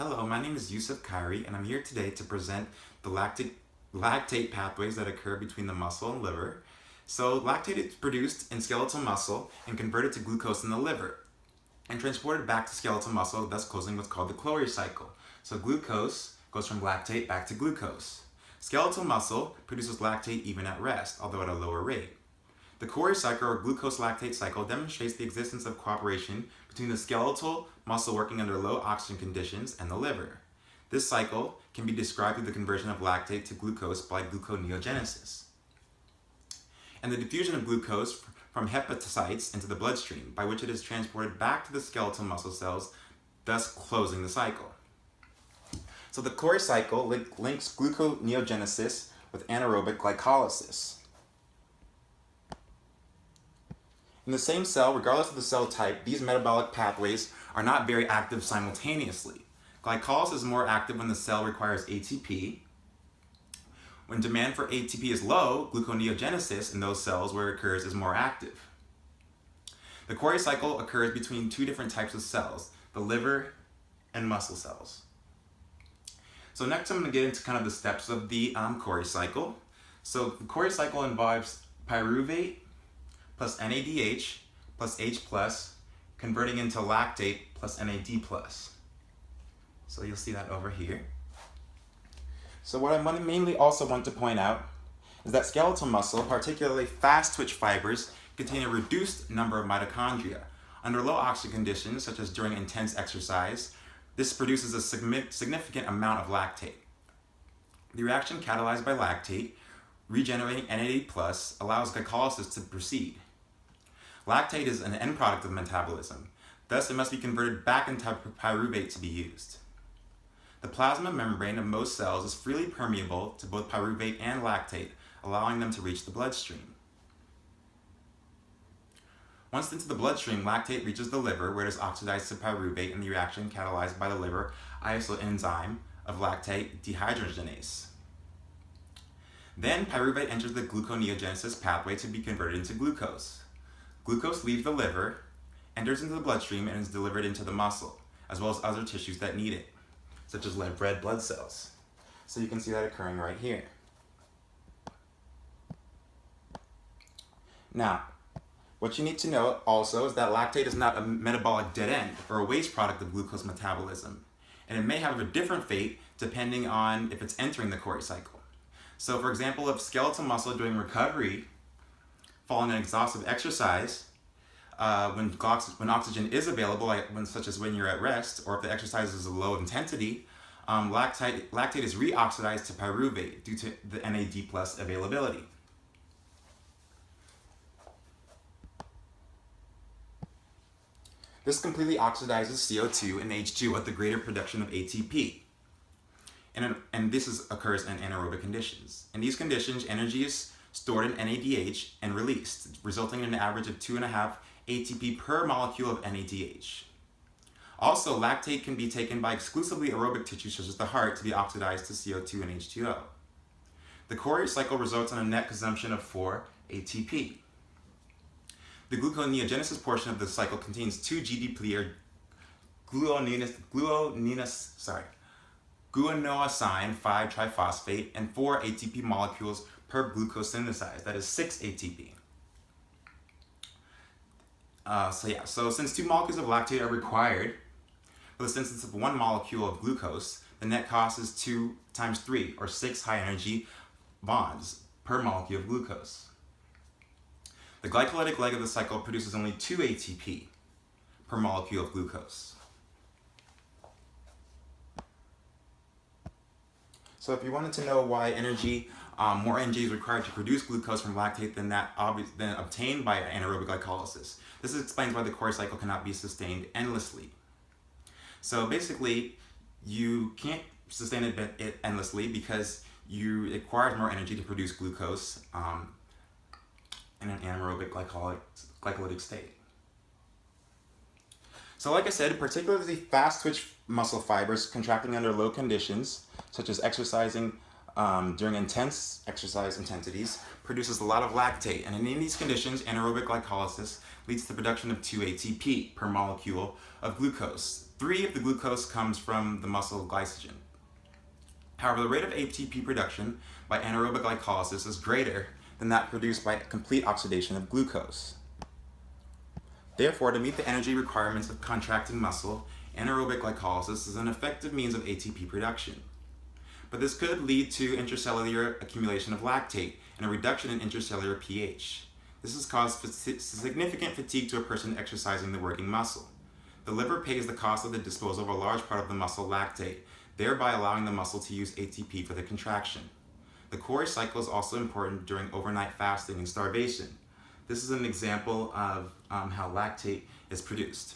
Hello, my name is Yusuf Kaire, and I'm here today to present the lactate pathways that occur between the muscle and liver. So lactate is produced in skeletal muscle and converted to glucose in the liver and transported back to skeletal muscle, thus closing what's called the Clory cycle. So glucose goes from lactate back to glucose. Skeletal muscle produces lactate even at rest, although at a lower rate. The Clory cycle or glucose-lactate cycle demonstrates the existence of cooperation between the skeletal muscle working under low oxygen conditions and the liver. This cycle can be described through the conversion of lactate to glucose by gluconeogenesis, and the diffusion of glucose from hepatocytes into the bloodstream, by which it is transported back to the skeletal muscle cells, thus closing the cycle. So the Clory cycle links gluconeogenesis with anaerobic glycolysis. In the same cell, regardless of the cell type, these metabolic pathways are not very active simultaneously. Glycolysis is more active when the cell requires ATP. When demand for ATP is low, gluconeogenesis in those cells where it occurs is more active. The Clory cycle occurs between two different types of cells, the liver and muscle cells. So next I'm going to get into kind of the steps of the Clory cycle. So the Clory cycle involves pyruvate plus NADH plus H plus converting into lactate plus NAD plus. So you'll see that over here. So what I mainly also want to point out is that skeletal muscle, particularly fast twitch fibers, contain a reduced number of mitochondria. Under low oxygen conditions, such as during intense exercise, this produces a significant amount of lactate. The reaction catalyzed by lactate, regenerating NAD plus, allows glycolysis to proceed. Lactate is an end product of metabolism, thus it must be converted back into pyruvate to be used. The plasma membrane of most cells is freely permeable to both pyruvate and lactate, allowing them to reach the bloodstream. Once into the bloodstream, lactate reaches the liver, where it is oxidized to pyruvate in the reaction catalyzed by the liver isoenzyme of lactate dehydrogenase. Then pyruvate enters the gluconeogenesis pathway to be converted into glucose. Glucose leaves the liver, enters into the bloodstream, and is delivered into the muscle, as well as other tissues that need it, such as red blood cells. So you can see that occurring right here. Now, what you need to know also is that lactate is not a metabolic dead end or a waste product of glucose metabolism, and it may have a different fate depending on if it's entering the Clory cycle. So for example, if skeletal muscle during recovery following an exhaustive exercise, when oxygen is available, such as when you're at rest, or if the exercise is a low intensity, lactate is reoxidized to pyruvate due to the NAD plus availability. This completely oxidizes CO2 and H2 at the greater production of ATP. And this occurs in anaerobic conditions. In these conditions, energy is stored in NADH and released, resulting in an average of 2.5 ATP per molecule of NADH. Also, lactate can be taken by exclusively aerobic tissues such as the heart to be oxidized to CO2 and H2O. The Clory cycle results in a net consumption of 4 ATP. The gluconeogenesis portion of the cycle contains 2 GDP or guanosyne 5-triphosphate and 4 ATP molecules per glucose synthesized, that is 6 ATP. So since 2 molecules of lactate are required for the synthesis of 1 molecule of glucose, the net cost is 2 times 3, or 6 high energy bonds per molecule of glucose. The glycolytic leg of the cycle produces only 2 ATP per molecule of glucose. So if you wanted to know why more energy is required to produce glucose from lactate than obtained by anaerobic glycolysis, this explains why the Clory cycle cannot be sustained endlessly. So basically, you can't sustain it endlessly because it requires more energy to produce glucose in an anaerobic glycolytic state. So like I said, particularly fast twitch muscle fibers contracting under low conditions, such as exercising during intense exercise intensities produces a lot of lactate, and in these conditions, anaerobic glycolysis leads to the production of 2 ATP per molecule of glucose. 3 of the glucose comes from the muscle glycogen. However, the rate of ATP production by anaerobic glycolysis is greater than that produced by complete oxidation of glucose. Therefore, to meet the energy requirements of contracting muscle, anaerobic glycolysis is an effective means of ATP production. But this could lead to intracellular accumulation of lactate and a reduction in intracellular pH. This has caused significant fatigue to a person exercising the working muscle. The liver pays the cost of the disposal of a large part of the muscle lactate, thereby allowing the muscle to use ATP for the contraction. The Kaire cycle is also important during overnight fasting and starvation. This is an example of how lactate is produced.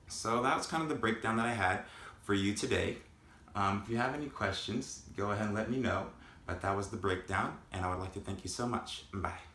So that was kind of the breakdown that I had for you today. If you have any questions, go ahead and let me know. But that was the breakdown, and I would like to thank you so much. Bye.